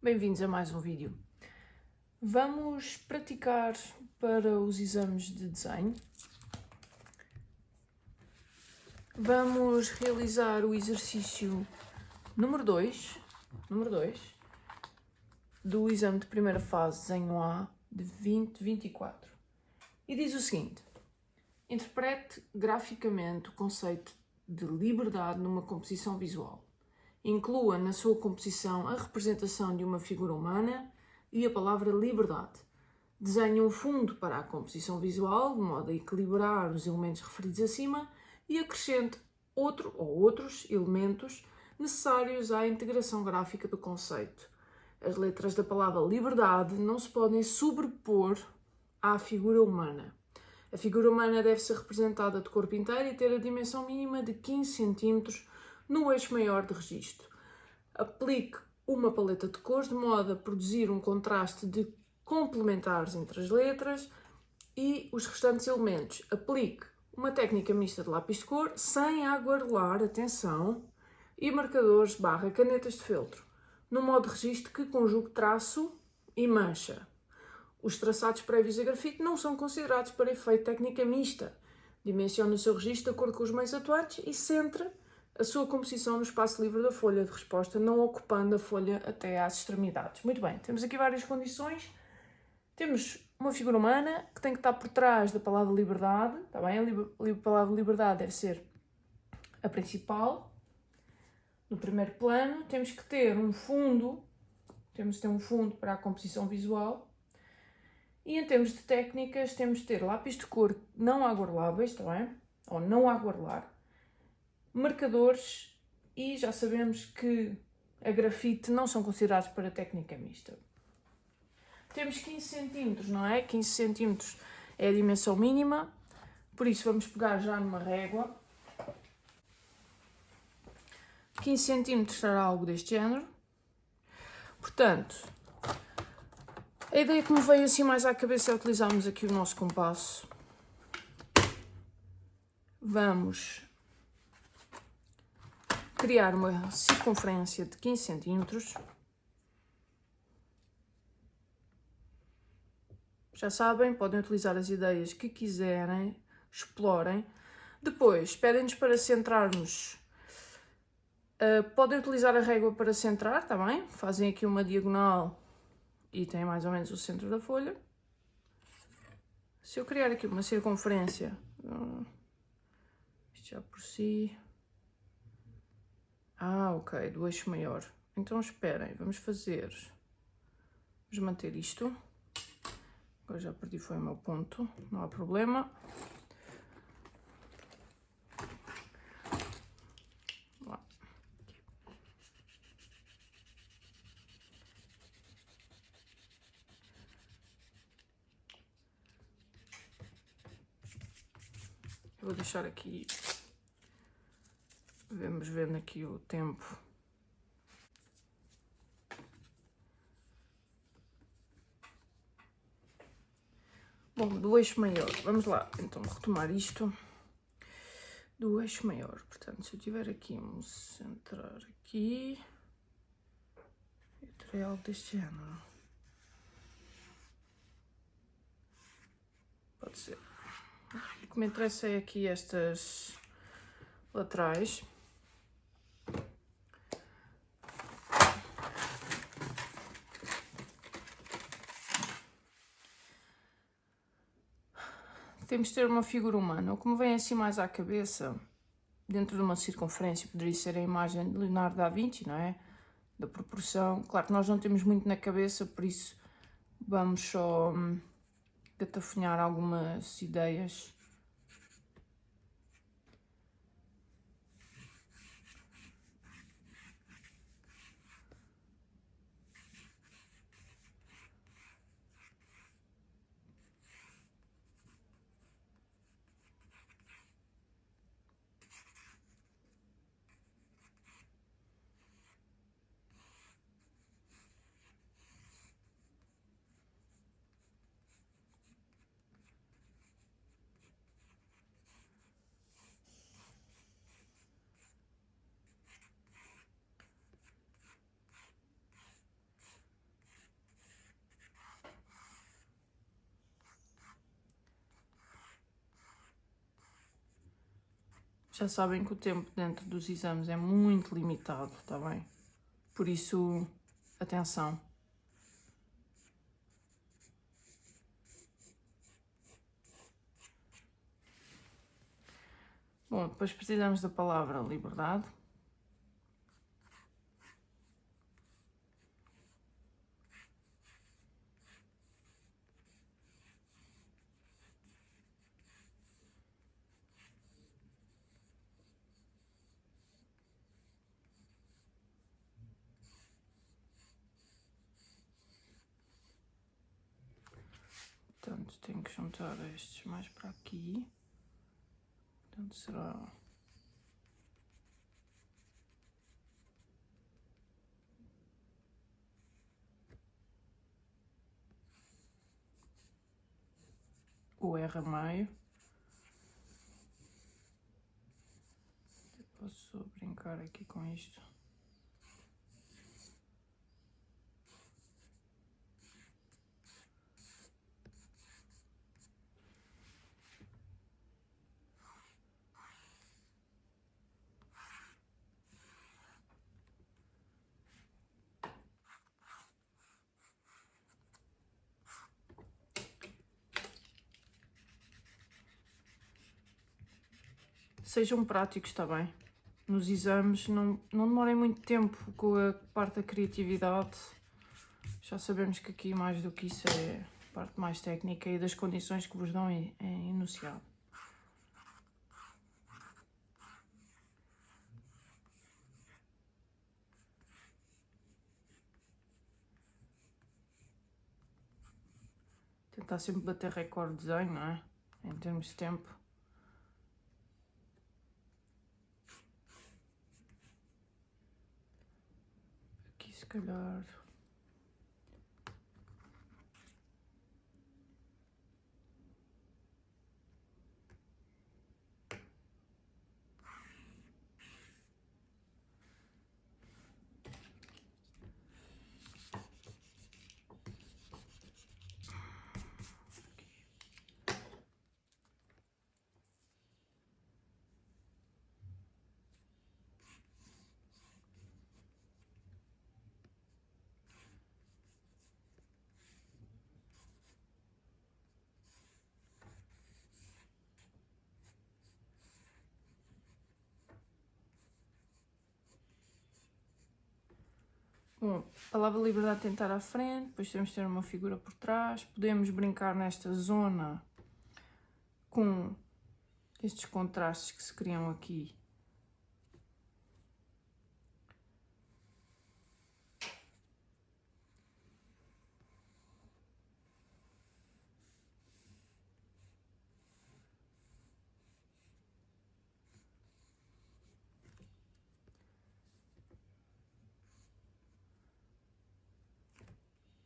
Bem-vindos a mais um vídeo. Vamos praticar para os exames de desenho. Vamos realizar o exercício número 2 do exame de primeira fase desenho A de 2024. E diz o seguinte: interprete graficamente o conceito de liberdade numa composição visual. Inclua na sua composição a representação de uma figura humana e a palavra liberdade. Desenhe um fundo para a composição visual, de modo a equilibrar os elementos referidos acima, e acrescente outro ou outros elementos necessários à integração gráfica do conceito. As letras da palavra liberdade não se podem sobrepor à figura humana. A figura humana deve ser representada de corpo inteiro e ter a dimensão mínima de 15 cm no eixo maior de registro. Aplique uma paleta de cores de modo a produzir um contraste de complementares entre as letras e os restantes elementos. Aplique uma técnica mista de lápis de cor sem aguarelar, atenção, e marcadores / canetas de feltro, no modo de registro que conjugue traço e mancha. Os traçados prévios a grafite não são considerados para efeito técnica mista. Dimensione o seu registro de acordo com os meios atuantes e centre a sua composição no espaço livre da folha de resposta, não ocupando a folha até às extremidades. Muito bem, temos aqui várias condições. Temos uma figura humana que tem que estar por trás da palavra liberdade, está bem? A palavra liberdade deve ser a principal. No primeiro plano, temos que ter um fundo, para a composição visual. E em termos de técnicas, temos de ter lápis de cor não aguareláveis, está bem? Ou não aguarelar, marcadores, e já sabemos que a grafite não são considerados para técnica mista. Temos 15 cm, não é? 15 cm é a dimensão mínima, por isso vamos pegar já numa régua. 15 cm será algo deste género. Portanto, a ideia que me veio assim mais à cabeça é utilizarmos aqui o nosso compasso. Vamos criar uma circunferência de 15 cm. Já sabem, podem utilizar as ideias que quiserem, explorem. Depois, pedem-nos para centrarmos. Podem utilizar a régua para centrar, está bem? Fazem aqui uma diagonal e têm mais ou menos o centro da folha. Se eu criar aqui uma circunferência, isto já por si... ok, do eixo maior. Então esperem, vamos manter isto. Agora já perdi, foi o meu ponto, não há problema. Lá. Eu vou deixar aqui, vamos vendo aqui o tempo. Bom, do eixo maior, vamos lá, então retomar isto do eixo maior. Portanto, se eu tiver aqui, vamos centrar aqui, eu terei algo deste género. Pode ser. O que me interessa é aqui estas laterais. Temos de ter uma figura humana. O que me vem assim mais à cabeça, dentro de uma circunferência, poderia ser a imagem de Leonardo da Vinci, não é? Da proporção. Claro que nós não temos muito na cabeça, por isso vamos só catafunhar algumas ideias. Já sabem que o tempo dentro dos exames é muito limitado, está bem? Por isso, atenção. Bom, depois precisamos da palavra liberdade. Portanto, tenho que juntar estes mais para aqui. Portanto, será... o R a meio. Posso brincar aqui com isto. Sejam práticos, está bem? Nos exames não demorem muito tempo com a parte da criatividade. Já sabemos que aqui mais do que isso é a parte mais técnica e das condições que vos dão em enunciado. Tentar sempre bater recorde de desenho, não é? Em termos de tempo. Aqui se calhar... Bom, a palavra liberdade tem de estar à frente, depois temos de ter uma figura por trás. Podemos brincar nesta zona com estes contrastes que se criam aqui.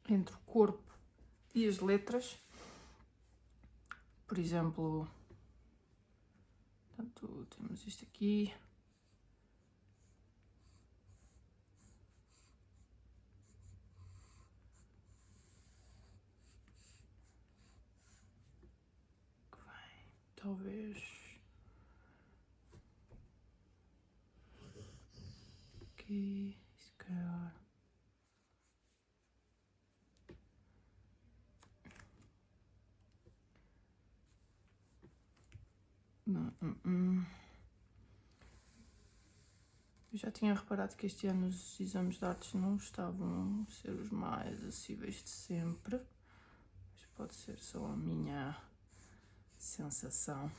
Entre o corpo e as letras. Por exemplo, portanto, temos isto aqui. Que vem, talvez... aqui, se calhar... Eu já tinha reparado que este ano os exames de artes não estavam a ser os mais acessíveis de sempre. Mas pode ser só a minha sensação.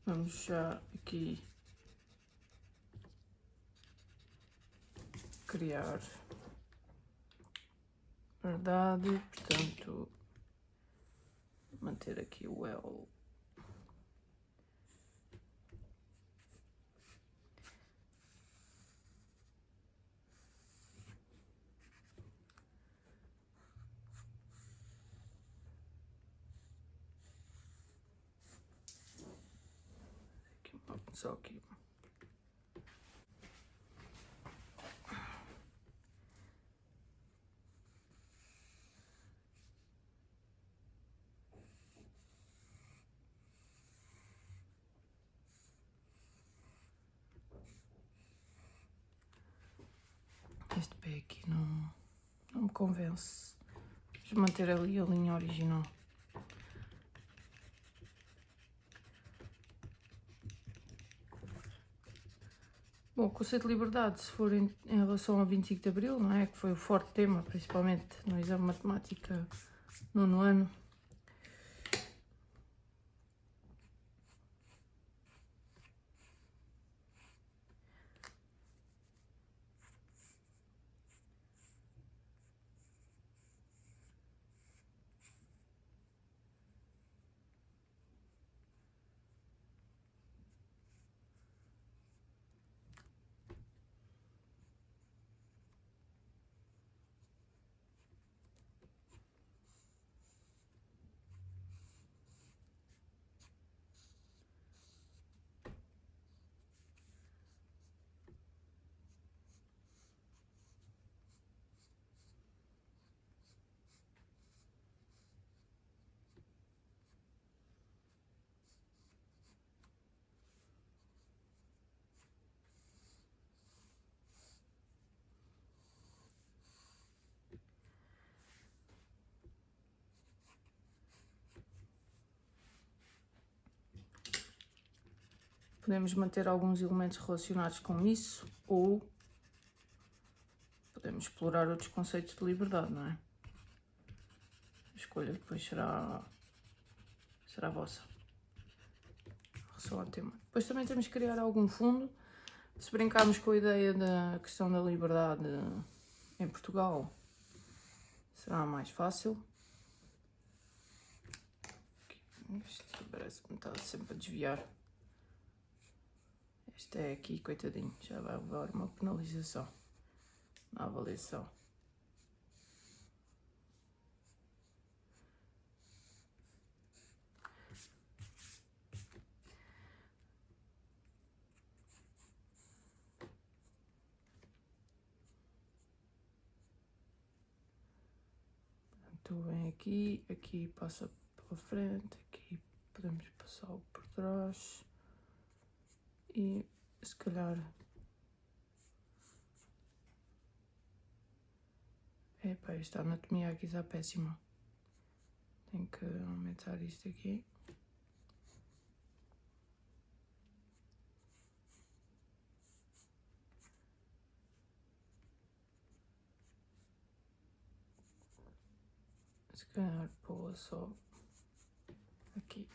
Vamos já aqui criar verdade, portanto, manter aqui o L. Só aqui. Este pé aqui não me convence. Vamos manter ali a linha original. Bom, o conceito de liberdade, se for em relação ao 25 de Abril, não é? Que foi o forte tema, principalmente no exame de matemática 9º ano. Podemos manter alguns elementos relacionados com isso ou podemos explorar outros conceitos de liberdade, não é? A escolha depois será vossa. Em relação ao tema. Depois também temos que criar algum fundo. Se brincarmos com a ideia da questão da liberdade em Portugal, será mais fácil. Isto parece-me estar sempre a desviar. Este é aqui, coitadinho, já vai levar uma penalização na avaliação. Então vem aqui, aqui passa pela frente, aqui podemos passar por trás e se calhar epá, esta anatomia aqui está péssima. Tenho que aumentar isto aqui. Se calhar pô-la só aqui.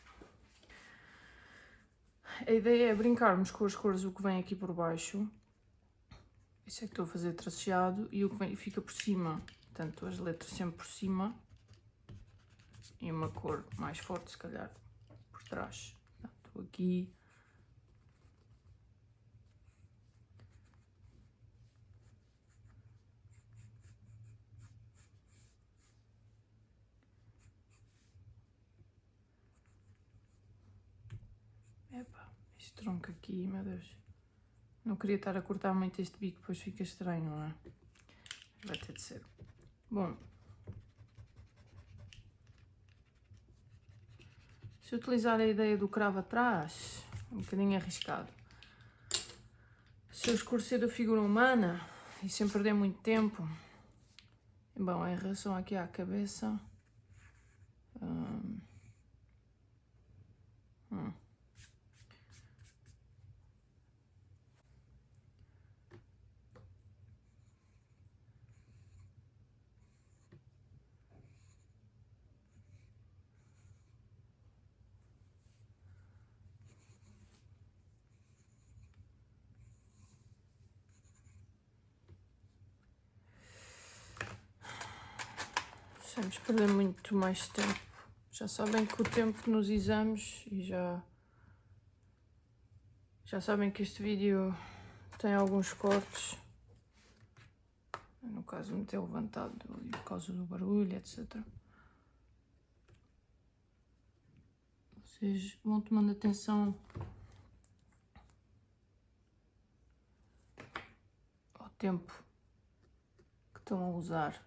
A ideia é brincarmos com as cores, o que vem aqui por baixo. Isso é que estou a fazer traceado e o que vem, fica por cima. Portanto, as letras sempre por cima. E uma cor mais forte, se calhar, por trás. Portanto, aqui. Epá, este tronco aqui, meu Deus. Não queria estar a cortar muito este bico, depois fica estranho, não é? Vai ter de ser. Bom. Se utilizar a ideia do cravo atrás, é um bocadinho arriscado. Se eu escurecer a figura humana e sem perder muito tempo, bom, em relação aqui à cabeça, Vamos perder muito mais tempo. Já sabem que o tempo nos exames e já sabem que este vídeo tem alguns cortes. No caso, me ter levantado ali por causa do barulho, etc. Vocês vão tomando atenção tempo que estão a usar.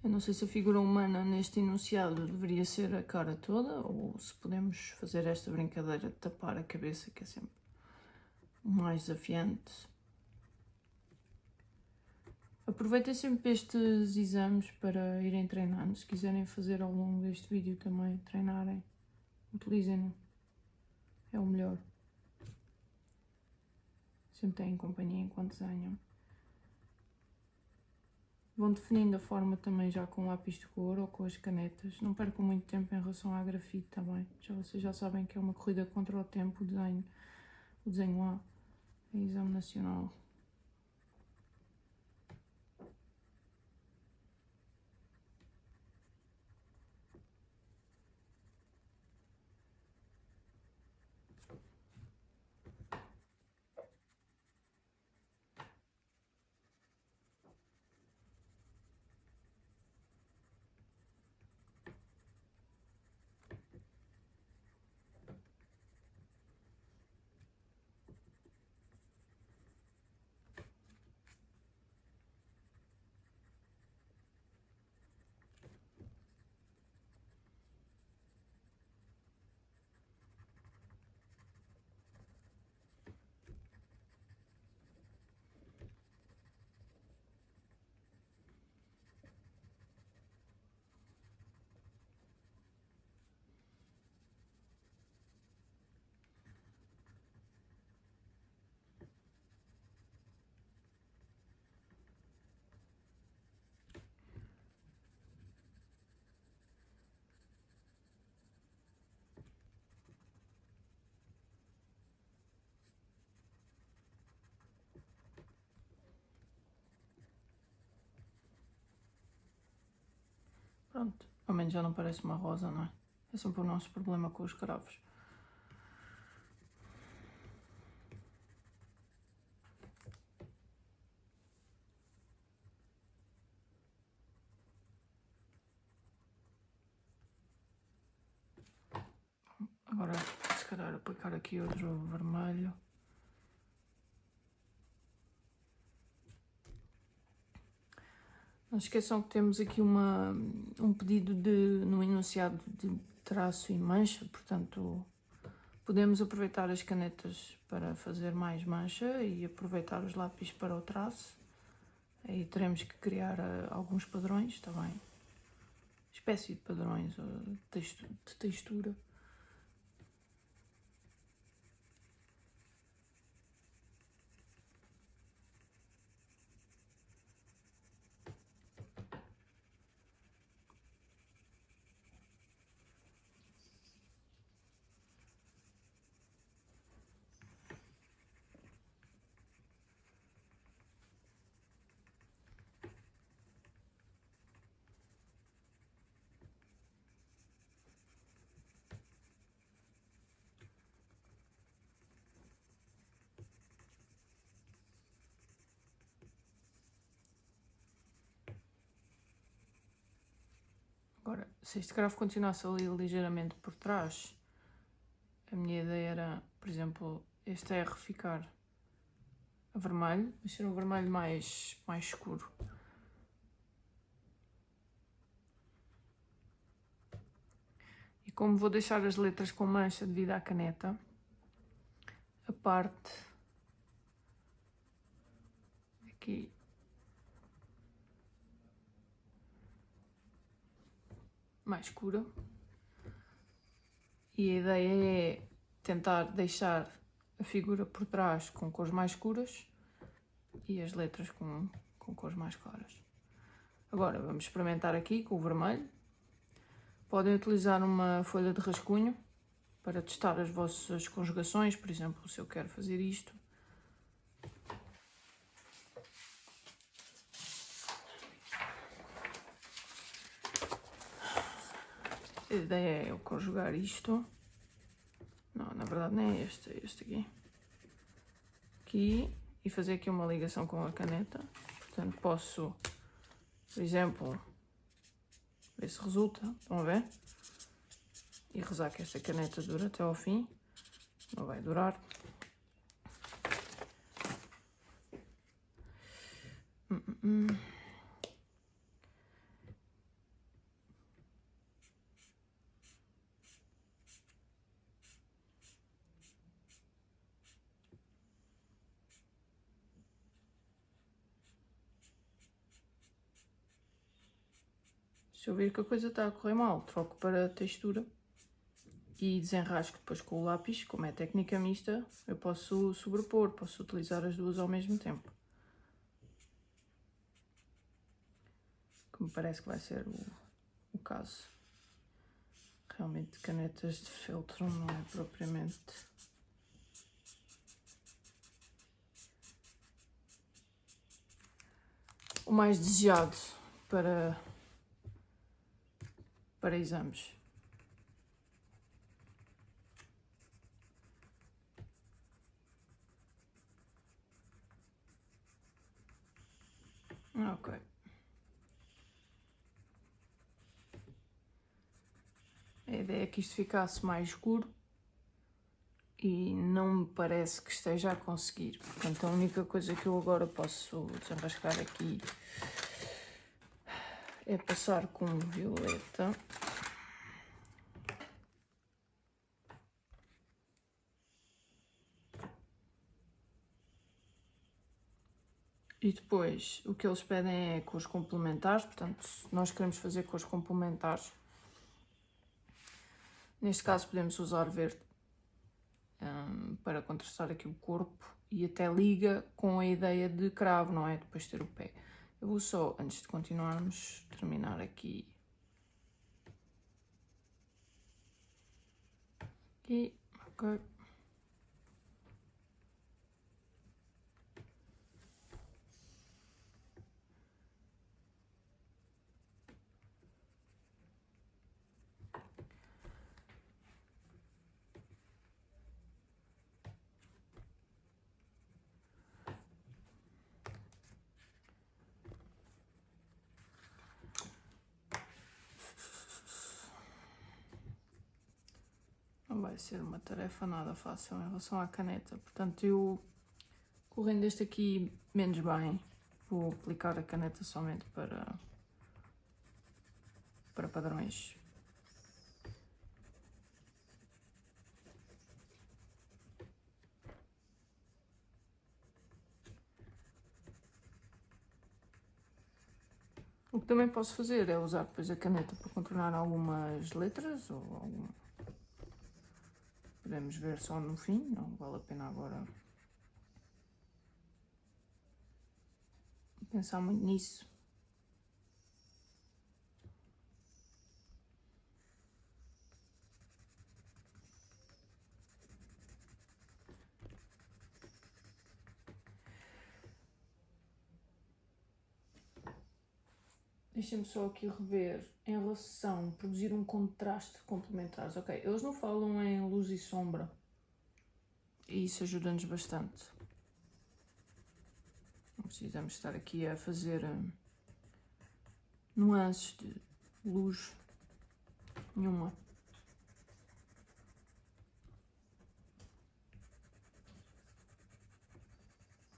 Eu não sei se a figura humana neste enunciado deveria ser a cara toda ou se podemos fazer esta brincadeira de tapar a cabeça, que é sempre mais desafiante. Aproveitem sempre estes exames para irem treinando. Se quiserem fazer ao longo deste vídeo também treinarem, utilizem-no. É o melhor. Sempre têm companhia enquanto desenham. Vão definindo a forma também já com lápis de cor ou com as canetas. Não percam muito tempo em relação à grafite também. Vocês já sabem que é uma corrida contra o tempo o desenho A, é exame nacional. Pronto, ao menos já não parece uma rosa, não é? É sempre o nosso problema com os cravos. Agora, se calhar, aplicar aqui outro vermelho. Não se esqueçam que temos aqui um pedido no enunciado de traço e mancha, portanto podemos aproveitar as canetas para fazer mais mancha e aproveitar os lápis para o traço. Aí teremos que criar alguns padrões também, espécie de padrões de textura. Agora, se este cravo continuasse ali ligeiramente por trás, a minha ideia era, por exemplo, este R ficar a vermelho, mas ser um vermelho mais escuro. E como vou deixar as letras com mancha devido à caneta, a parte aqui mais escura. E a ideia é tentar deixar a figura por trás com cores mais escuras e as letras com cores mais claras. Agora vamos experimentar aqui com o vermelho. Podem utilizar uma folha de rascunho para testar as vossas conjugações, por exemplo, se eu quero fazer isto. A ideia é eu conjugar isto. Não, na verdade nem é este, é este aqui. Aqui, e fazer aqui uma ligação com a caneta. Portanto, posso, por exemplo, ver se resulta, estão a ver? E rezar que esta caneta dura até ao fim. Não vai durar. Se eu ver que a coisa está a correr mal, troco para textura e desenrasco depois com o lápis. Como é técnica mista, eu posso sobrepor, posso utilizar as duas ao mesmo tempo. Que me parece que vai ser o caso. Realmente canetas de feltro não é propriamente o mais desejado para exames. Ok. A ideia é que isto ficasse mais escuro e não me parece que esteja a conseguir. Portanto, a única coisa que eu agora posso desenrascar aqui é passar com violeta. E depois o que eles pedem é cores complementares, portanto, nós queremos fazer cores complementares. Neste caso podemos usar verde para contrastar aqui o corpo e até liga com a ideia de cravo, não é? Depois ter o pé. Eu vou só, antes de continuarmos, terminar aqui. Aqui, ok. Não vai ser uma tarefa nada fácil em relação à caneta, portanto eu, correndo este aqui menos bem, vou aplicar a caneta somente para padrões. O que também posso fazer é usar depois a caneta para contornar algumas letras ou alguma... Podemos ver só no fim, não vale a pena agora pensar muito nisso. Deixem-me só aqui rever em relação a produzir um contraste de complementares. Ok, eles não falam em luz e sombra e isso ajuda-nos bastante. Não precisamos estar aqui a fazer nuances de luz nenhuma.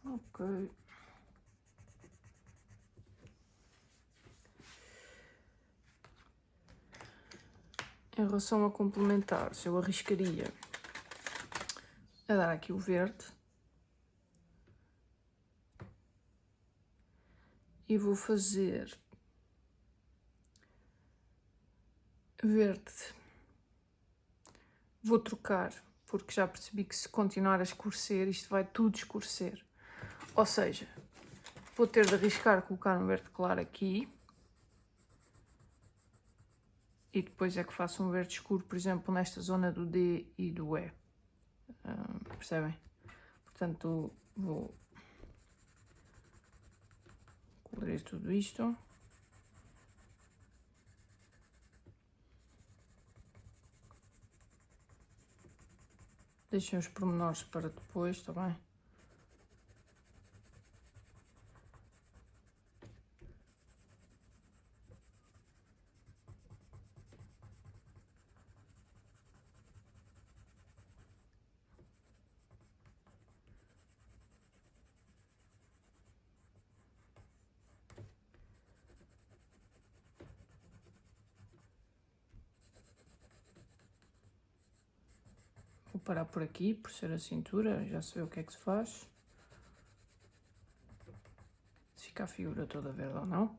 Ok. Em relação a complementares, eu arriscaria a dar aqui o verde. E vou fazer verde. Vou trocar, porque já percebi que se continuar a escurecer, isto vai tudo escurecer. Ou seja, vou ter de arriscar colocar um verde claro aqui. e depois é que faço um verde escuro, por exemplo, nesta zona do D e do E. Percebem? Portanto, vou colorir tudo isto. Deixem os pormenores para depois, está bem? Vou parar por aqui, por ser a cintura, já se vê o que é que se faz. Se fica a figura toda verde ou não.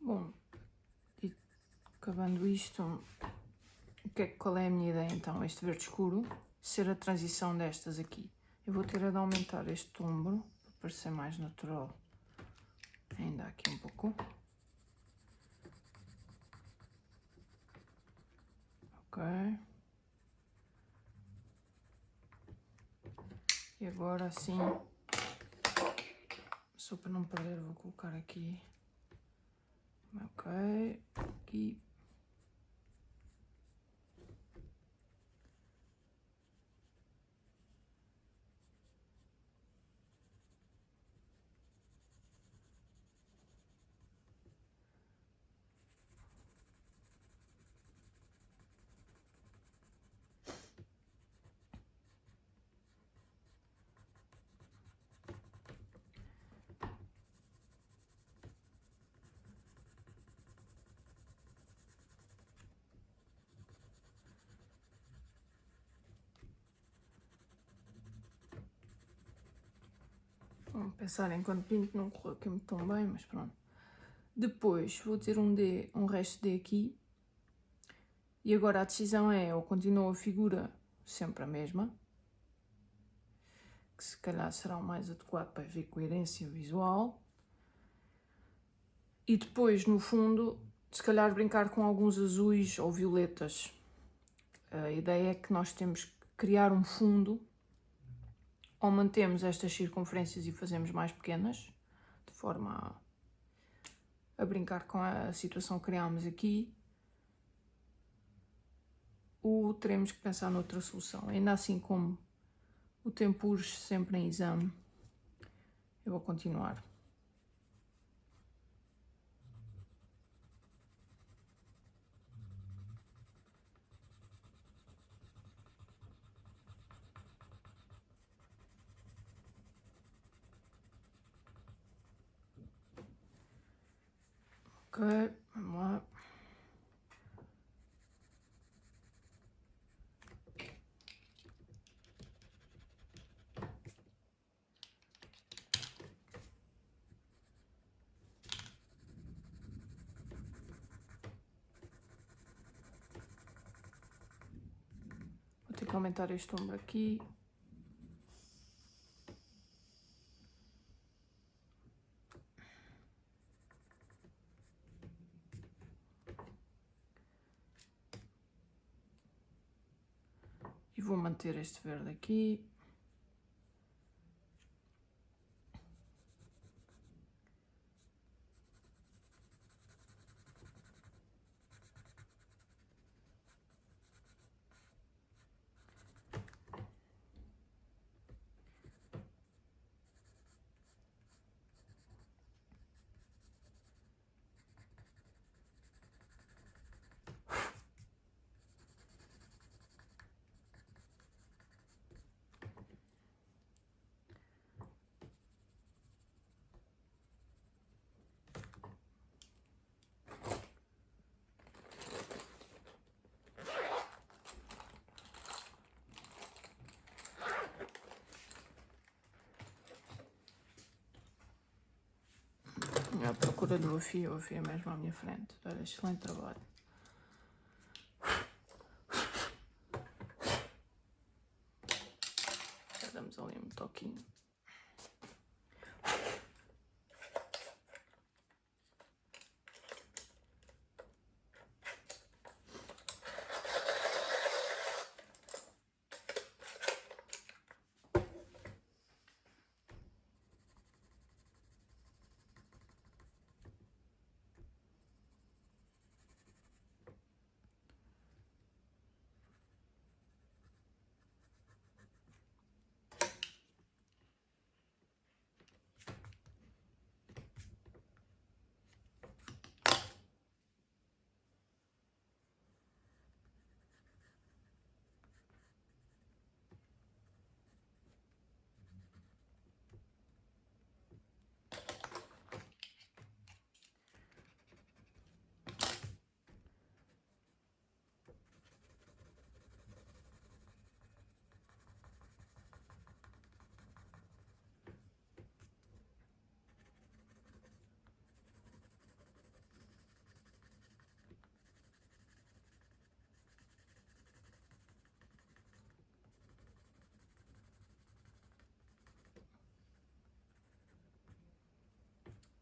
Bom, e acabando isto, qual é a minha ideia então? Este verde escuro ser a transição destas aqui. Eu vou ter de aumentar este ombro para parecer mais natural. Ainda aqui um pouco. Ok. E agora assim, só para não perder, vou colocar aqui. Ok, aqui. Vou pensar enquanto pinto, não correu aqui muito tão bem, mas pronto. Depois vou ter um resto de D aqui. E agora a decisão é, ou continuo a figura sempre a mesma, que se calhar será o mais adequado para ver coerência visual. E depois, no fundo, se calhar brincar com alguns azuis ou violetas. A ideia é que nós temos que criar um fundo, ou mantemos estas circunferências e fazemos mais pequenas, de forma a brincar com a situação que criámos aqui, ou teremos que pensar noutra solução. Ainda assim, como o tempo urge sempre em exame, eu vou continuar. Ok, vamos lá. Vou ter que aumentar este ombro aqui. E vou manter este verde aqui. procura do fio, o fio é mesmo à minha frente. Olha, excelente trabalho. Já damos ali um toquinho.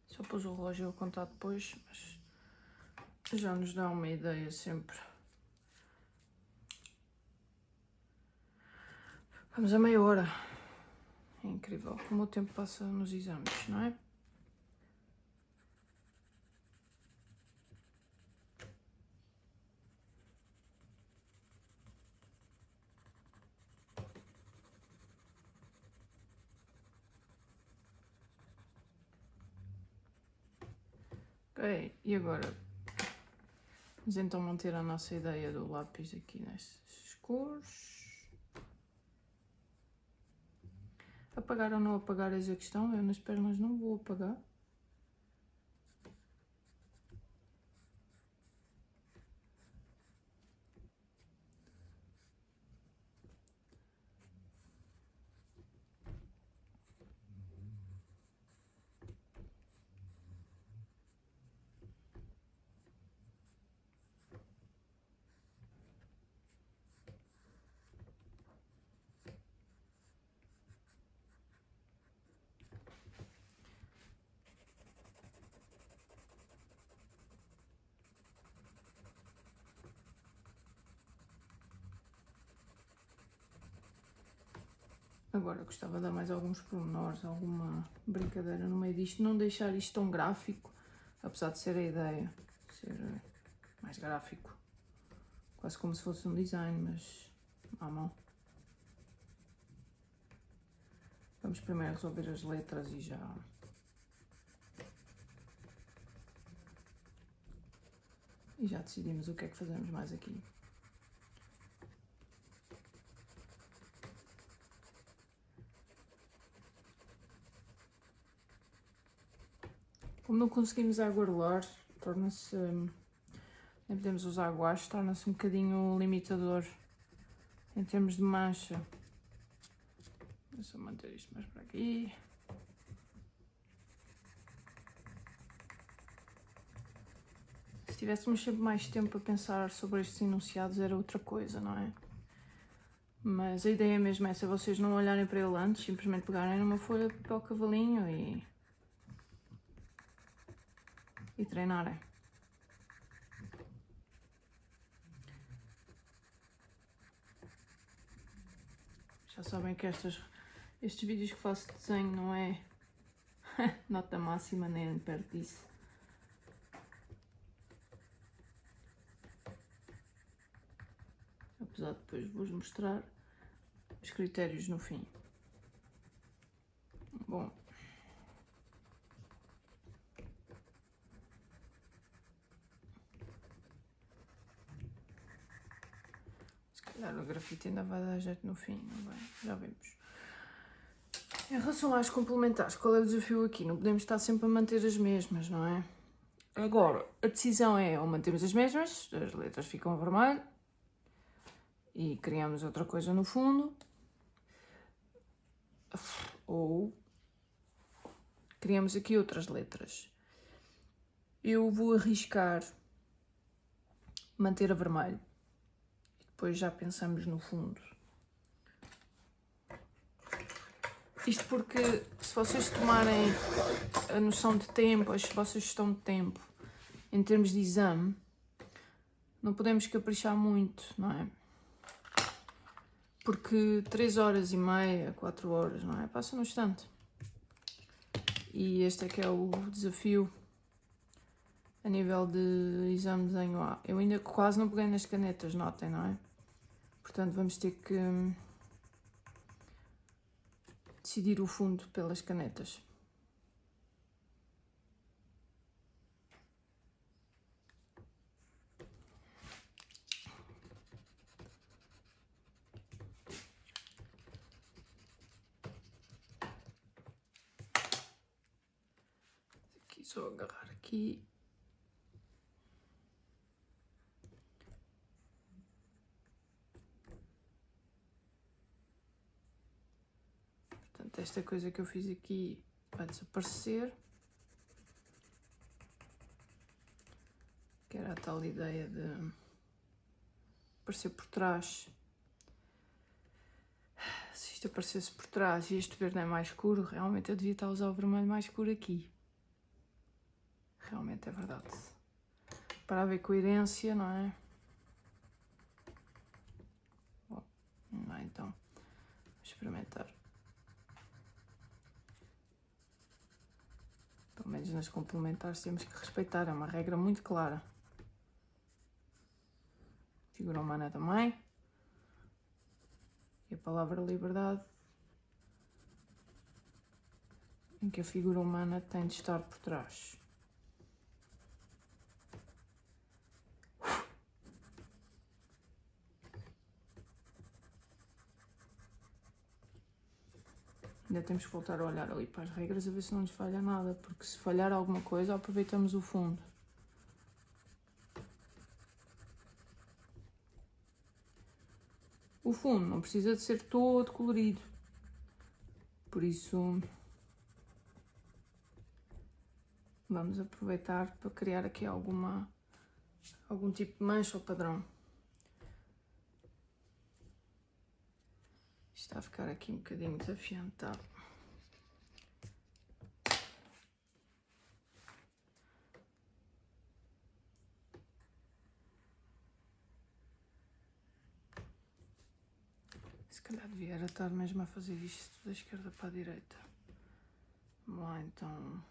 Só pus o relógio a contar depois, mas já nos dá uma ideia sempre. Vamos a meia hora. É incrível como o tempo passa nos exames, não é? Ok, e agora vamos então manter a nossa ideia do lápis aqui nestas cores. Apagar ou não apagar é a questão, eu nas pernas não vou apagar. Agora gostava de dar mais alguns pormenores, alguma brincadeira no meio disto, não deixar isto tão gráfico, apesar de ser a ideia, ser mais gráfico, quase como se fosse um design, mas à mão. Vamos primeiro resolver as letras e já... decidimos o que é que fazemos mais aqui. Como não conseguimos aguardelar, torna-se... nem podemos usar guache, torna-se um bocadinho limitador em termos de mancha. Vou só manter isto mais para aqui. Se tivéssemos sempre mais tempo a pensar sobre estes enunciados era outra coisa, não é? Mas a ideia mesmo é essa, vocês não olharem para ele antes, simplesmente pegarem numa folha de papel cavalinho e treinarem. Já sabem que estes vídeos que faço de desenho não é nota máxima nem perto disso. Apesar de depois vos mostrar os critérios no fim. Bom. Se calhar o grafite ainda vai dar jeito no fim, não vai? Já vemos. Em relação às complementares, qual é o desafio aqui? Não podemos estar sempre a manter as mesmas, não é? Agora, a decisão é ou mantemos as mesmas, as letras ficam a vermelho, e criamos outra coisa no fundo, ou criamos aqui outras letras. eu vou arriscar manter a vermelho. E depois já pensamos no fundo. Isto porque se vocês tomarem a noção de tempo, a vossa gestão de tempo, em termos de exame, não podemos caprichar muito, não é? Porque 3 horas e meia, 4 horas, não é? Passa no instante. E este é que é o desafio a nível de exame de desenho A. Eu ainda quase não peguei nas canetas, notem, não é? Portanto, vamos ter que decidir o fundo pelas canetas. Aqui, só agarrar aqui. Portanto, esta coisa que eu fiz aqui vai desaparecer. Que era a tal ideia de aparecer por trás. Se isto aparecesse por trás e este verde é mais escuro, realmente eu devia estar a usar o vermelho mais escuro aqui. Realmente é verdade. Para haver coerência, não é? Bom, não é, então, vou experimentar. Pelo menos nas complementares temos que respeitar, é uma regra muito clara. Figura humana também. E a palavra liberdade, em que a figura humana tem de estar por trás. Ainda temos que voltar a olhar ali para as regras a ver se não nos falha nada, porque se falhar alguma coisa, aproveitamos o fundo. O fundo não precisa de ser todo colorido, por isso vamos aproveitar para criar aqui algum tipo de mancha ou padrão. Isto está a ficar aqui um bocadinho desafiante, tá? Se calhar devia estar mesmo a fazer isto da esquerda para a direita. Vamos lá então.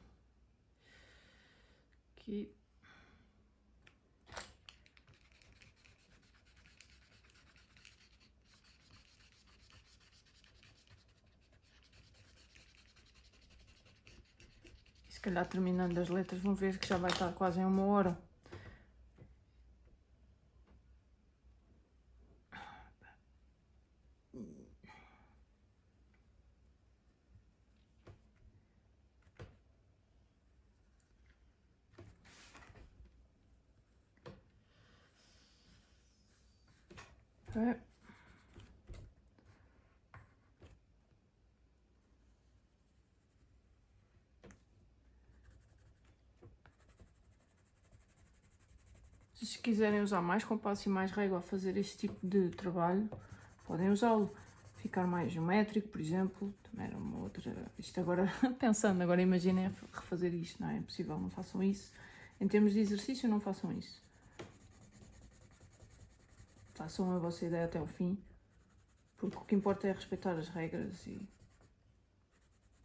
Aqui. E se calhar terminando as letras vão ver que já vai estar quase em 1 hora. É. Se quiserem usar mais compasso e mais régua a fazer este tipo de trabalho, podem usá-lo. Ficar mais geométrico, por exemplo, também era uma outra... Isto agora, pensando, agora imaginem refazer isto, não é possível, não façam isso. Em termos de exercício, não façam isso. Façam a vossa ideia até o fim, porque o que importa é respeitar as regras e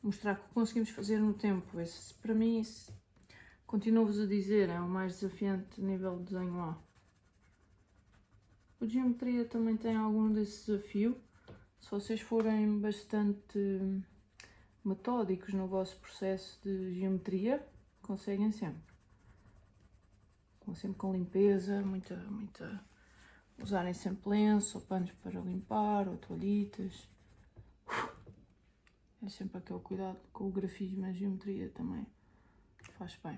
mostrar que conseguimos fazer no tempo. Esse, para mim, continuo-vos a dizer, é o mais desafiante nível de desenho A. O de geometria também tem algum desse desafio. Se vocês forem bastante metódicos no vosso processo de geometria, conseguem sempre. Sempre com limpeza, usarem sempre lenço, ou panos para limpar, ou toalhitas. É sempre aquele cuidado com o grafismo e a geometria também faz bem.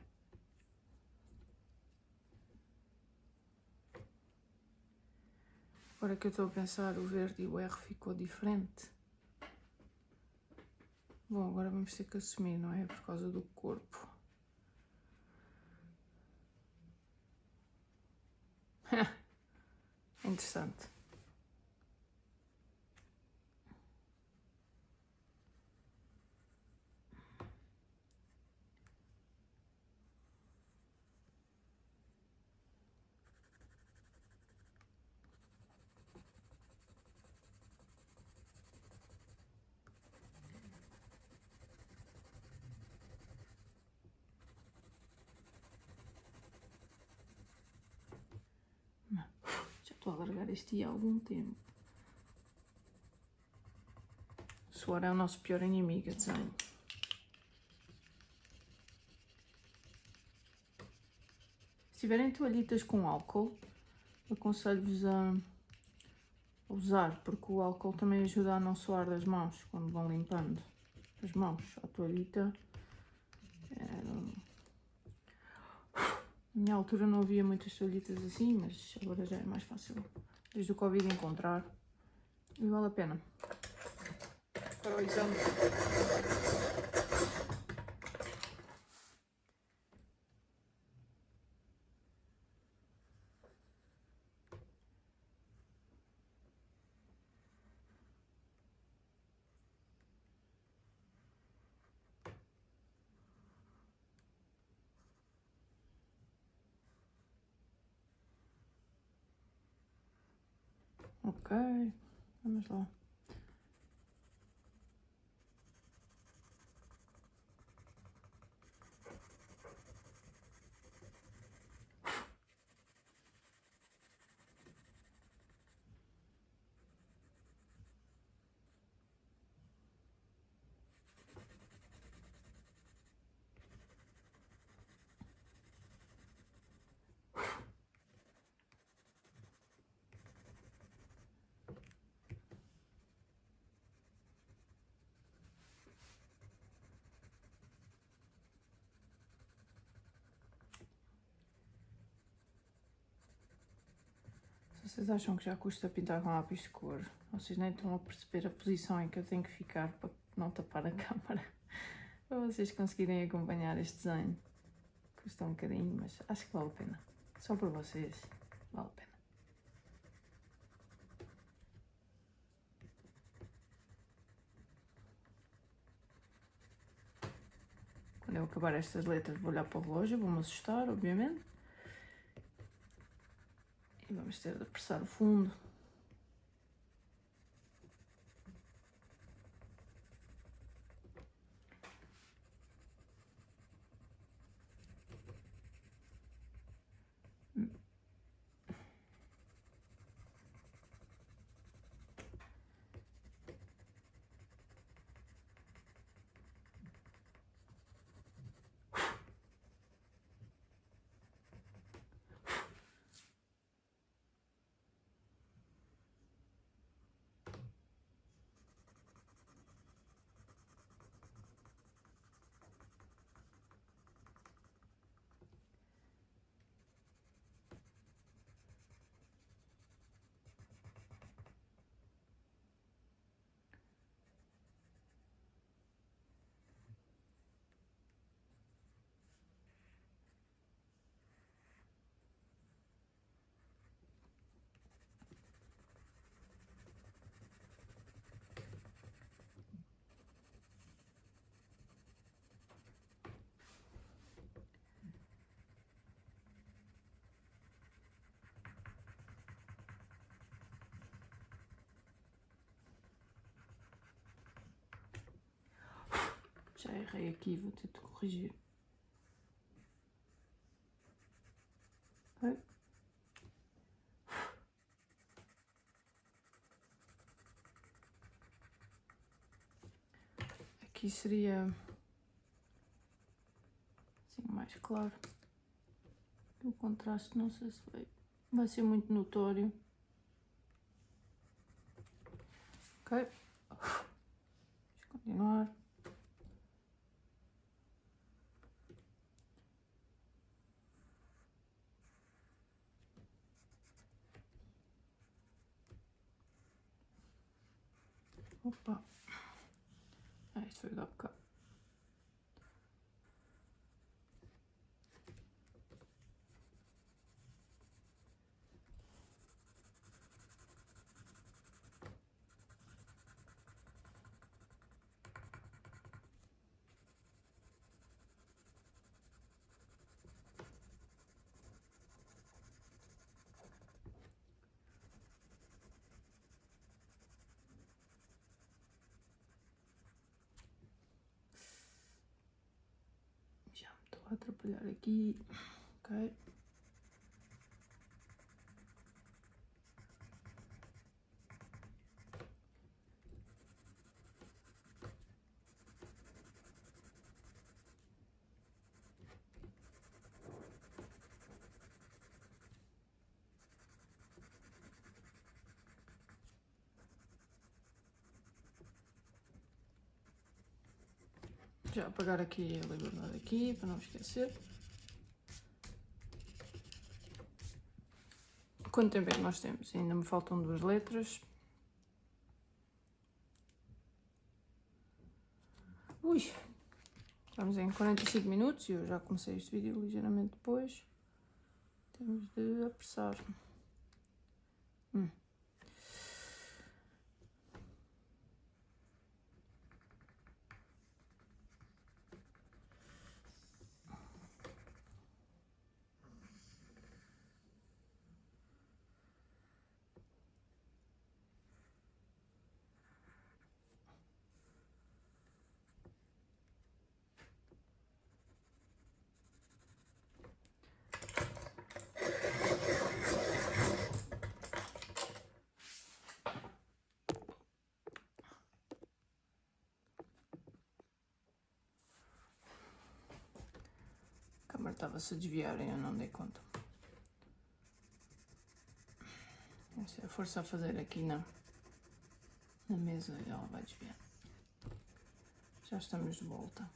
Agora que eu estou a pensar, o verde e o R ficou diferente. Bom, agora vamos ter que assumir, não é? Por causa do corpo. Interessante. Já estou a largar este há algum tempo. O suor é o nosso pior inimigo, a desenho. Se tiverem toalhitas com álcool, aconselho-vos a usar, porque o álcool também ajuda a não suar das mãos quando vão limpando as mãos. A toalhita, na minha altura não havia muitas toalhitas assim, mas agora já é mais fácil desde o Covid encontrar e vale a pena. Para o exame. Ok, vamos lá. Se vocês acham que já custa pintar com lápis de cor, vocês nem estão a perceber a posição em que eu tenho que ficar para não tapar a câmara, para vocês conseguirem acompanhar este desenho. Custa um bocadinho, mas acho que vale a pena. Só para vocês, vale a pena. Quando eu acabar estas letras vou olhar para o relógio, vou-me assustar, obviamente. E vamos ter de apressar o fundo. Já errei aqui, vou ter de corrigir. Ok. Aqui seria assim mais claro. O contraste não sei se vai ser muito notório. Ok. Vamos continuar. Opa. Isto foi dar bocado. a atrapalhar aqui, ok? Já apagar aqui a liberdade aqui, para não esquecer. Quanto tempo é que nós temos? Ainda me faltam 2 letras. Ui! Estamos em 45 minutos e eu já comecei este vídeo ligeiramente depois. Temos de apressar. A câmera estava-se a desviar e eu não dei conta. Essa é a força a fazer aqui na mesa e ela vai desviar. Já estamos de volta.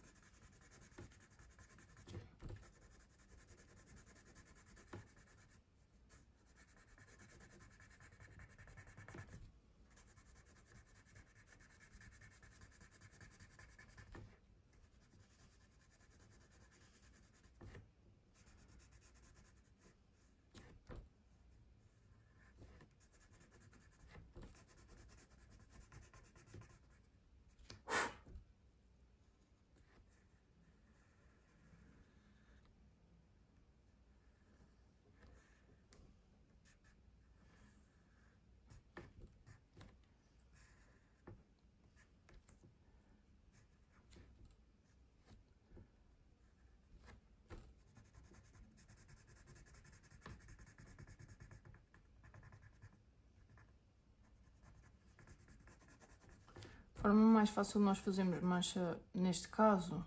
A forma mais fácil de nós fazermos mancha, neste caso,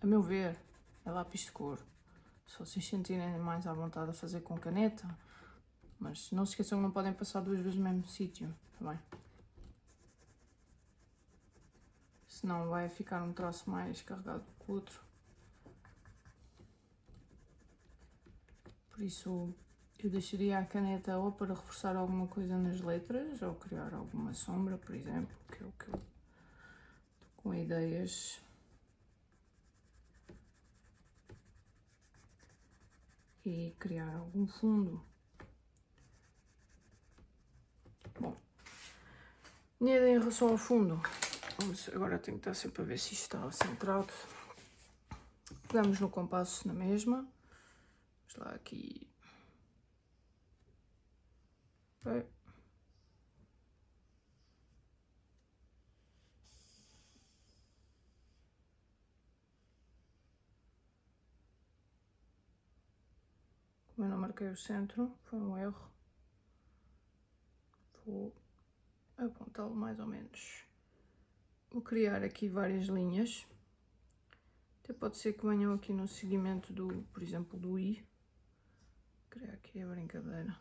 a meu ver, é lápis de cor. Se vocês sentirem mais à vontade a fazer com caneta, mas não se esqueçam que não podem passar 2 vezes no mesmo sítio, tá bem? Senão vai ficar um traço mais carregado que o outro. Por isso, eu deixaria a caneta ou para reforçar alguma coisa nas letras, ou criar alguma sombra, por exemplo, que é o que eu estou com ideias. E criar algum fundo. Bom, minha ideia em relação ao fundo, agora tenho que estar sempre a ver se isto está centrado. Pegamos no compasso na mesma, vamos lá aqui. Okay. Como eu não marquei o centro, foi um erro. Vou apontá-lo mais ou menos. Vou criar aqui várias linhas. Até pode ser que venham aqui no seguimento do, por exemplo, do I. Vou criar aqui a brincadeira.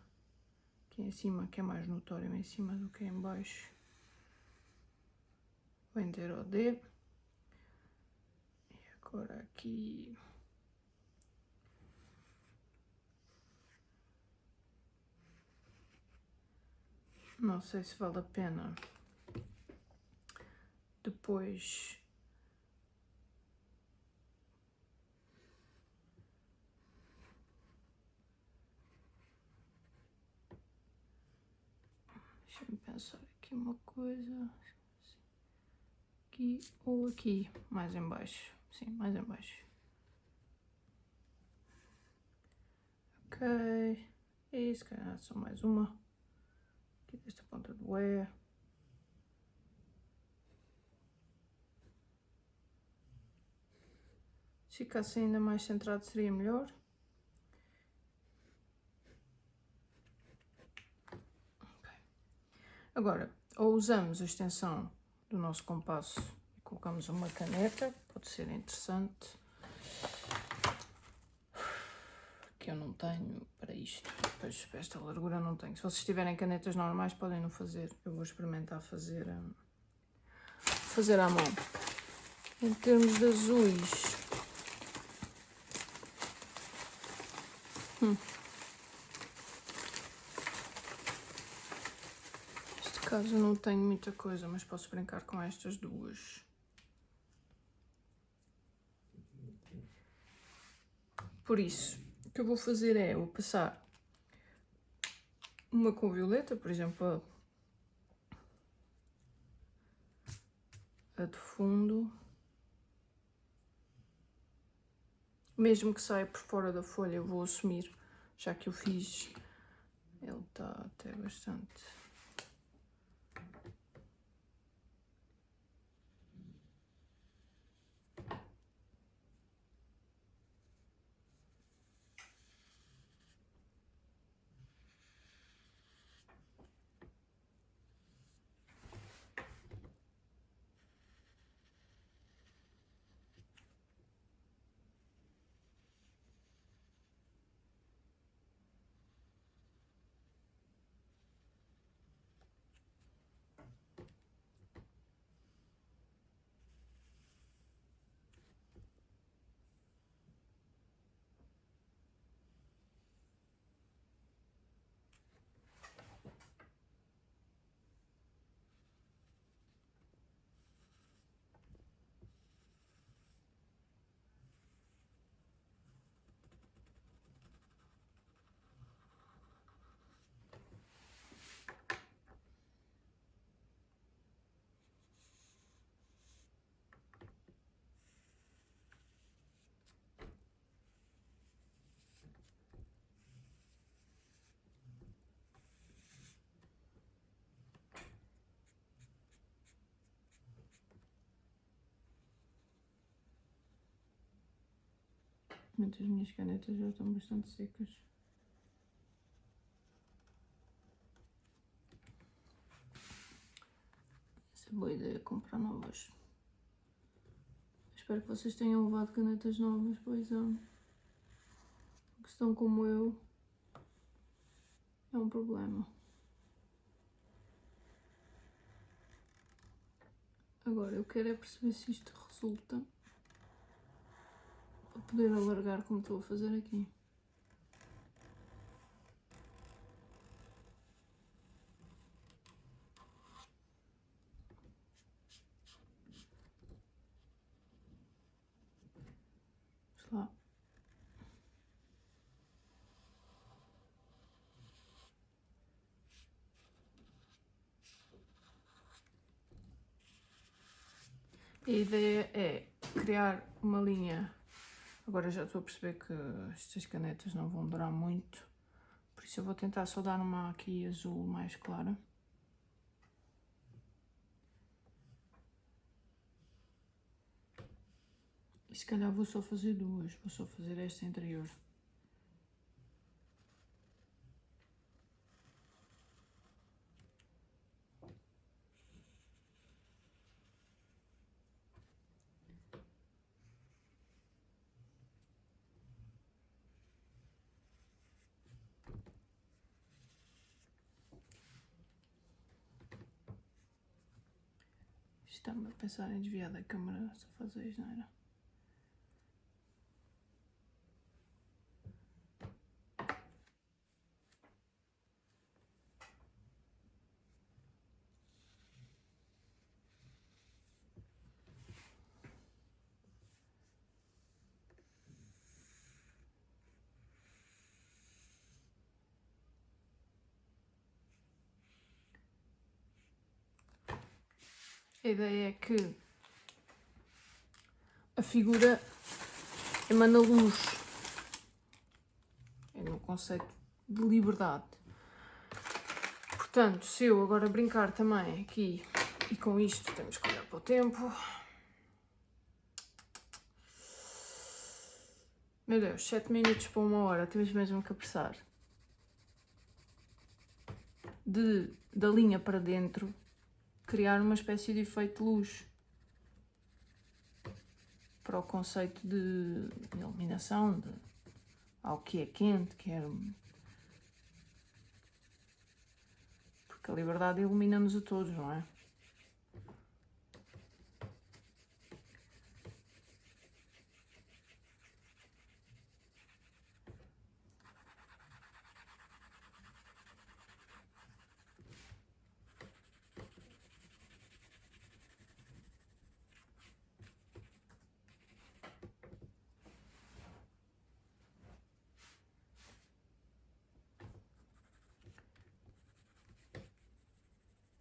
Aqui em cima, que é mais notório em cima do que em baixo. Vou enter o D. E agora aqui... Não sei se vale a pena depois deixa-me pensar aqui uma coisa, aqui ou aqui, mais em baixo, sim, mais em baixo. Ok, e se calhar só mais uma, aqui desta ponta do E. Se ficasse ainda mais centrado seria melhor. Okay. Agora, ou usamos a extensão do nosso compasso e colocamos uma caneta, pode ser interessante. Que eu não tenho para isto, pois para esta largura não tenho. Se vocês tiverem canetas normais podem não fazer, eu vou experimentar fazer à mão. Em termos de azuis, neste caso não tenho muita coisa, mas posso brincar com estas duas. Por isso, o que eu vou fazer é, vou passar uma com violeta, por exemplo, a de fundo. Mesmo que saia por fora da folha, eu vou assumir, já que eu fiz, ele está até bastante. As minhas canetas já estão bastante secas. Essa é boa ideia, comprar novas. Espero que vocês tenham levado canetas novas, pois é. Porque estão como eu, é um problema. Agora, eu quero é perceber se isto resulta para poder alargar como estou a fazer aqui. Vamos lá. A ideia é criar uma linha. Agora já estou a perceber que estas canetas não vão durar muito, por isso eu vou tentar só dar uma aqui azul mais clara. E se calhar vou só fazer duas, vou só fazer esta interior. Está-me a pensar em desviar da câmera, só fazer isso, não era? A ideia é que a figura emana luz. É no conceito de liberdade. Portanto, se eu agora brincar também aqui, e com isto temos que olhar para o tempo. Meu Deus, 7 minutos para 1 hora, temos mesmo que apressar. Da linha para dentro, criar uma espécie de efeito de luz. Para o conceito de iluminação, de algo que é quente, porque a liberdade ilumina-nos a todos, não é?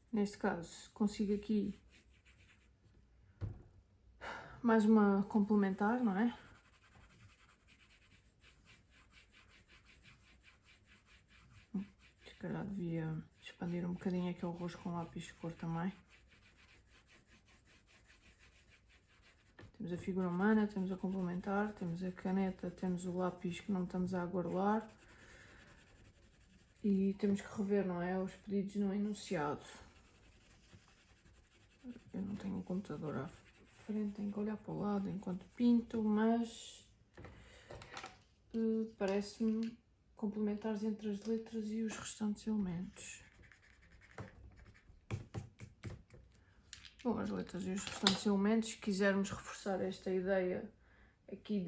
Neste caso, consigo aqui mais uma complementar, não é? Se calhar devia expandir um bocadinho aquele rosto com lápis de cor também. Temos a figura humana, temos a complementar, temos a caneta, temos o lápis que não estamos a aguardar. E temos que rever, não é? Os pedidos no enunciado. Eu não tenho um computador à frente, tenho que olhar para o lado enquanto pinto, mas parece-me complementares entre as letras e os restantes elementos. Bom, as letras e os restantes elementos, se quisermos reforçar esta ideia aqui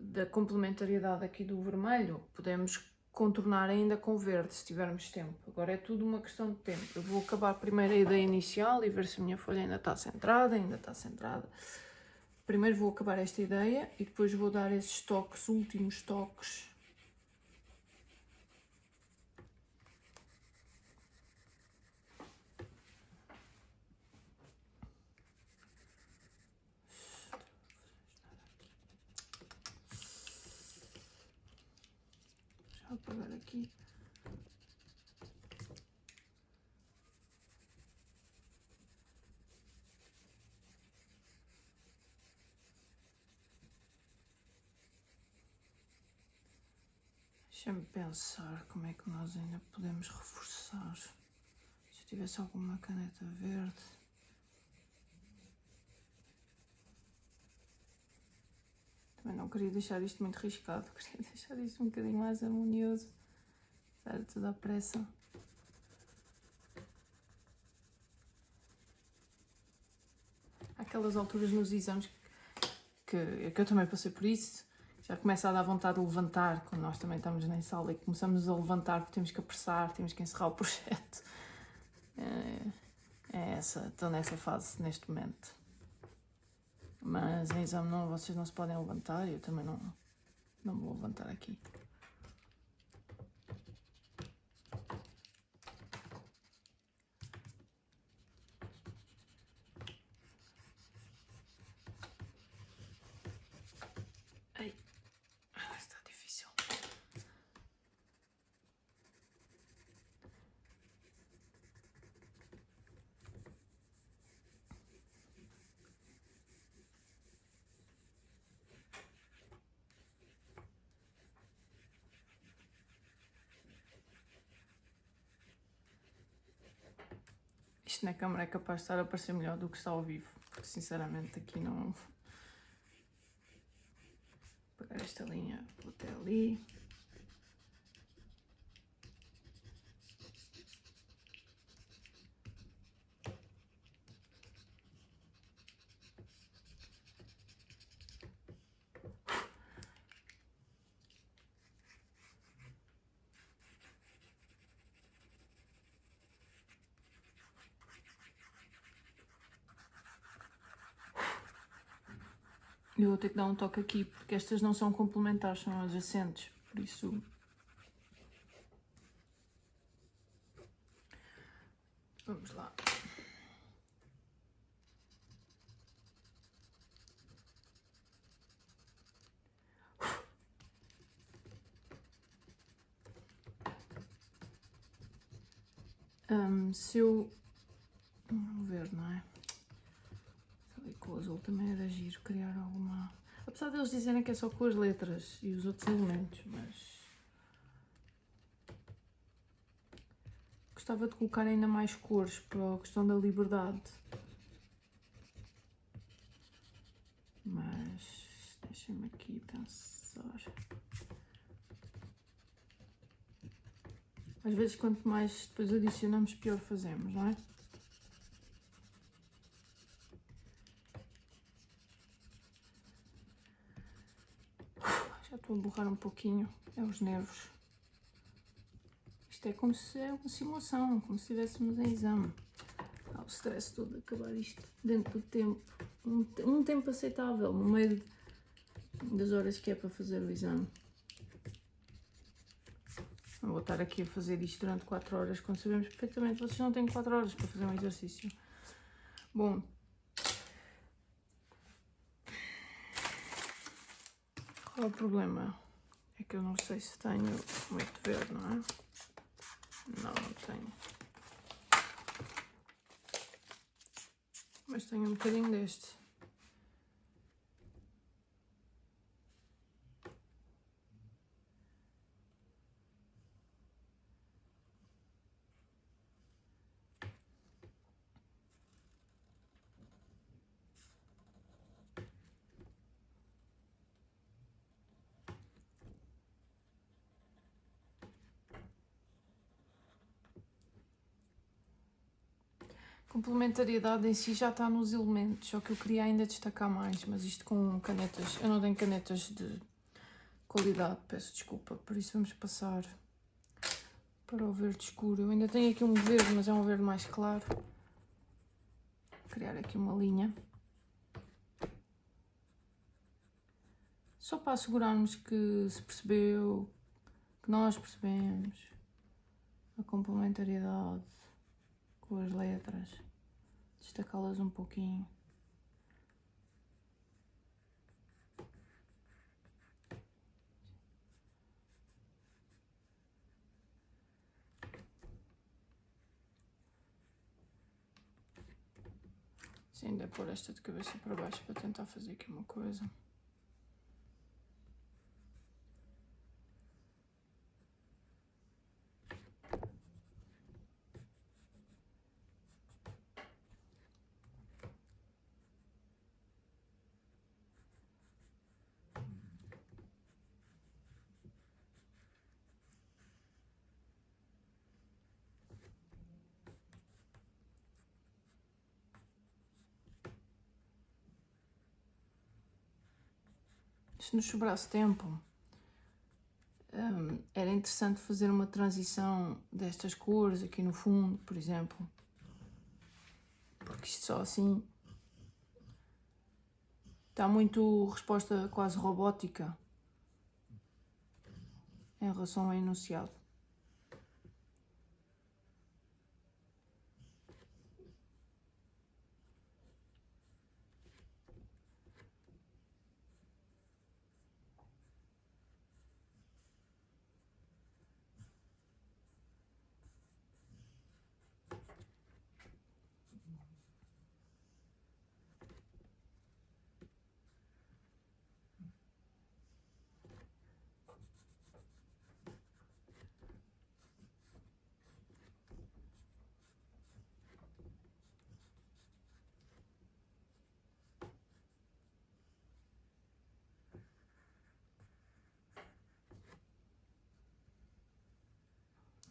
da complementariedade aqui do vermelho, podemos contornar ainda com verde, se tivermos tempo. Agora é tudo uma questão de tempo. Eu vou acabar primeiro a ideia inicial e ver se a minha folha ainda está centrada. Primeiro vou acabar esta ideia e depois vou dar esses toques, últimos toques. Já vou apagar aqui. Deixa-me pensar como é que nós ainda podemos reforçar. Se eu tivesse alguma caneta verde. Também não queria deixar isto muito riscado, queria deixar isto um bocadinho mais harmonioso. Era tudo à pressa. Há aquelas alturas nos exames que eu também passei por isso. Já começa a dar vontade de levantar, quando nós também estamos na sala e começamos a levantar porque temos que apressar, temos que encerrar o projeto. Estou nessa fase neste momento. Mas em exame não, vocês não se podem levantar e eu também não me vou levantar aqui. Está difícil. Isto na câmara é capaz de estar a parecer melhor do que está ao vivo, porque sinceramente aqui não... Vou pegar esta linha, vou até ali. Eu vou ter que dar um toque aqui, porque estas não são complementares, são adjacentes, por isso... Vamos lá. Se eu... Vamos ver, não é? Ali com o azul também era giro criar alguma... Apesar de eles dizerem que é só com as letras e os outros elementos, mas gostava de colocar ainda mais cores para a questão da liberdade. Mas deixa-me aqui pensar. Às vezes quanto mais depois adicionamos, pior fazemos, não é? Já estou a borrar um pouquinho, é os nervos. Isto é como se é uma simulação, como se estivéssemos em exame. Há o stress todo de acabar isto dentro do tempo. Um tempo aceitável, no meio das horas que é para fazer o exame. Não vou estar aqui a fazer isto durante 4 horas, quando sabemos perfeitamente que vocês não têm 4 horas para fazer um exercício. Bom. Qual é o problema? É que eu não sei se tenho muito verde, não é? Não, não tenho. Mas tenho um bocadinho deste. Complementariedade em si já está nos elementos, só que eu queria ainda destacar mais, mas isto com canetas, eu não tenho canetas de qualidade, peço desculpa, por isso vamos passar para o verde escuro. Eu ainda tenho aqui um verde, mas é um verde mais claro. Vou criar aqui uma linha. Só para assegurarmos que se percebeu, que nós percebemos a complementariedade com as letras. Destacá-las um pouquinho. Se ainda pôr esta de cabeça para baixo para tentar fazer aqui uma coisa. Se nos sobrasse tempo, era interessante fazer uma transição destas cores aqui no fundo, por exemplo. Porque isto só assim está muito resposta quase robótica em relação ao enunciado.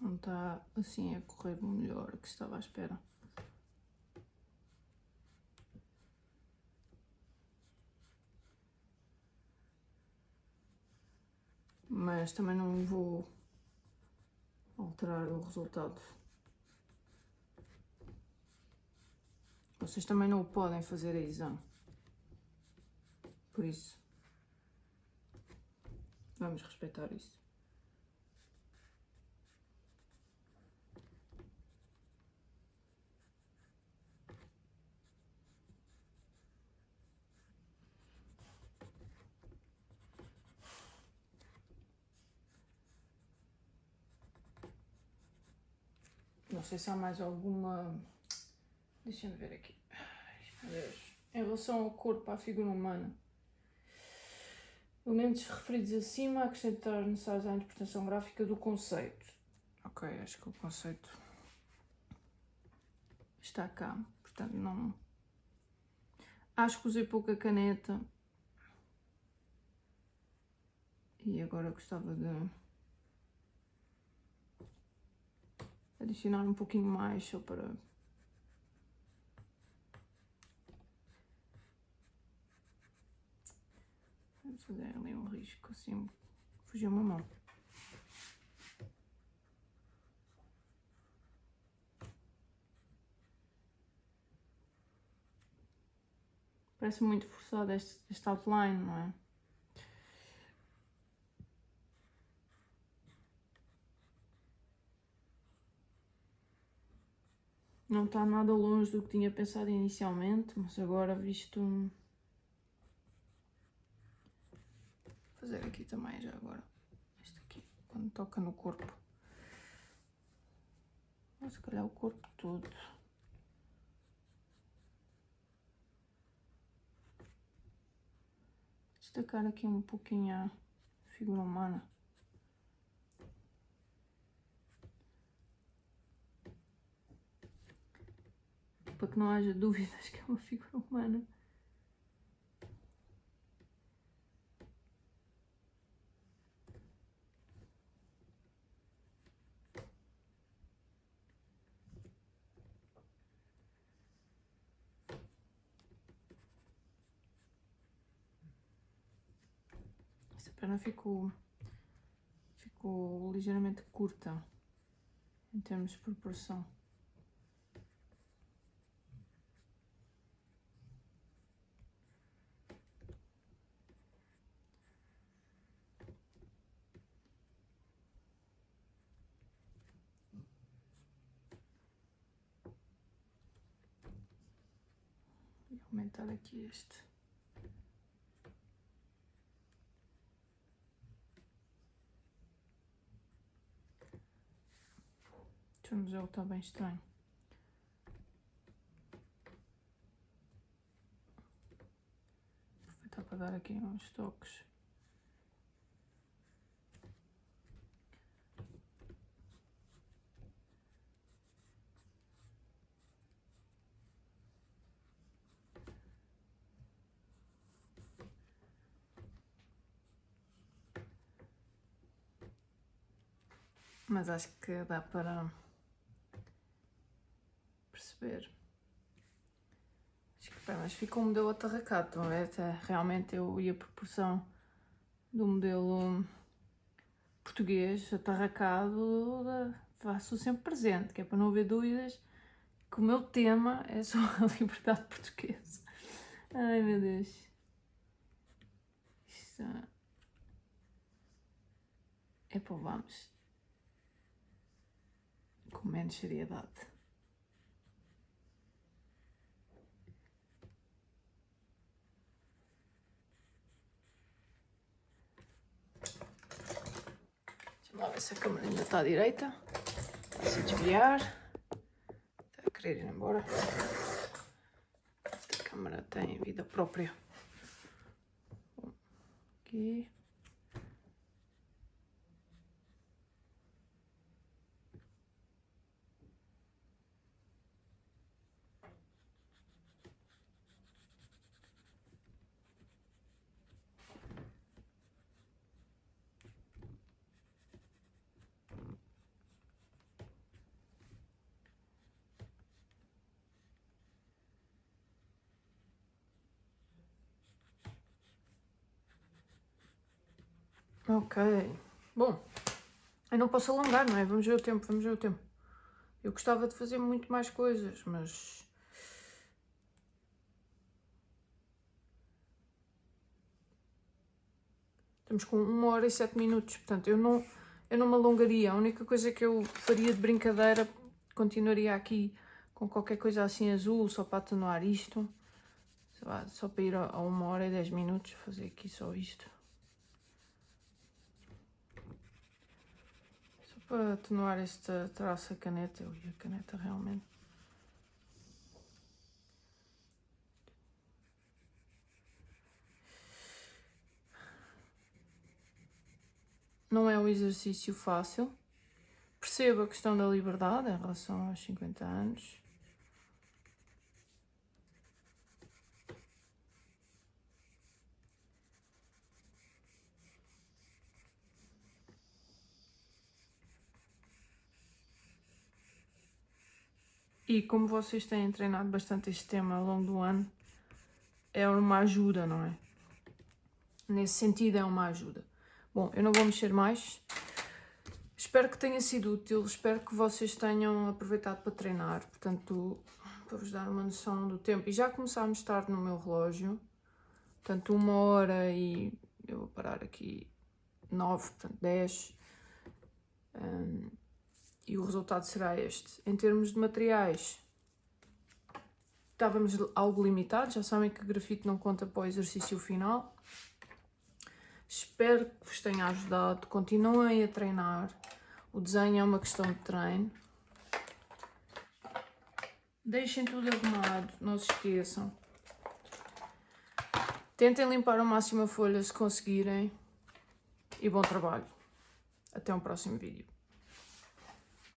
Não está assim a correr melhor que estava à espera. Mas também não vou alterar o resultado. Vocês também não o podem fazer a exame. Por isso, vamos respeitar isso. Não sei se há mais alguma... Deixa-me ver aqui. Ai, meu Deus. Em relação ao corpo, à figura humana. Elementos referidos acima, acrescentar necessários à interpretação gráfica do conceito. Ok, acho que o conceito está cá, portanto não... Acho que usei pouca caneta. E agora gostava de adicionar um pouquinho mais só para... Vamos fazer ali um risco assim, fugiu uma mão. Parece muito forçado este outline, não é? Não está nada longe do que tinha pensado inicialmente, mas agora visto... Vou fazer aqui também já agora. Este aqui, quando toca no corpo. Ou se calhar o corpo todo. Destacar aqui um pouquinho a figura humana. Para que não haja dúvidas que é uma figura humana. Essa perna ficou ligeiramente curta em termos de proporção. Vou aumentar aqui este. O tornozelo está bem estranho. Aproveitar para dar aqui uns toques. Mas acho que dá para perceber. Acho que mas fica um modelo atarracado, estão a ver? Até realmente eu ia a proporção do modelo português atarracado, faço sempre presente, que é para não haver dúvidas que o meu tema é só a liberdade portuguesa. Ai meu Deus. Isto é para vamos com menos seriedade. Deixa-me lá ver se a câmera ainda está à direita. Se desviar. Está a querer ir embora. Esta câmera tem vida própria. Bom, aqui. Ok. Bom, eu não posso alongar, não é? Vamos ver o tempo, vamos ver o tempo. Eu gostava de fazer muito mais coisas, mas... Estamos com 1 hora e 7 minutos, portanto eu não me alongaria. A única coisa que eu faria de brincadeira, continuaria aqui com qualquer coisa assim azul, só para atenuar isto. Sei lá, só para ir a 1 hora e 10 minutos, fazer aqui só isto. Só para atenuar esta traça caneta, eu e a caneta realmente. não é um exercício fácil. Percebo a questão da liberdade em relação aos 50 anos. E como vocês têm treinado bastante este tema ao longo do ano, é uma ajuda, não é? Nesse sentido é uma ajuda. Bom, eu não vou mexer mais. Espero que tenha sido útil, espero que vocês tenham aproveitado para treinar, portanto, para vos dar uma noção do tempo. E já começámos tarde no meu relógio, portanto 1h e eu vou parar aqui 9, portanto 10. E o resultado será este. Em termos de materiais, estávamos algo limitados, já sabem que o grafite não conta para o exercício final. Espero que vos tenha ajudado, continuem a treinar. O desenho é uma questão de treino. Deixem tudo arrumado, não se esqueçam. Tentem limpar ao máximo a folha se conseguirem. E bom trabalho. Até um próximo vídeo.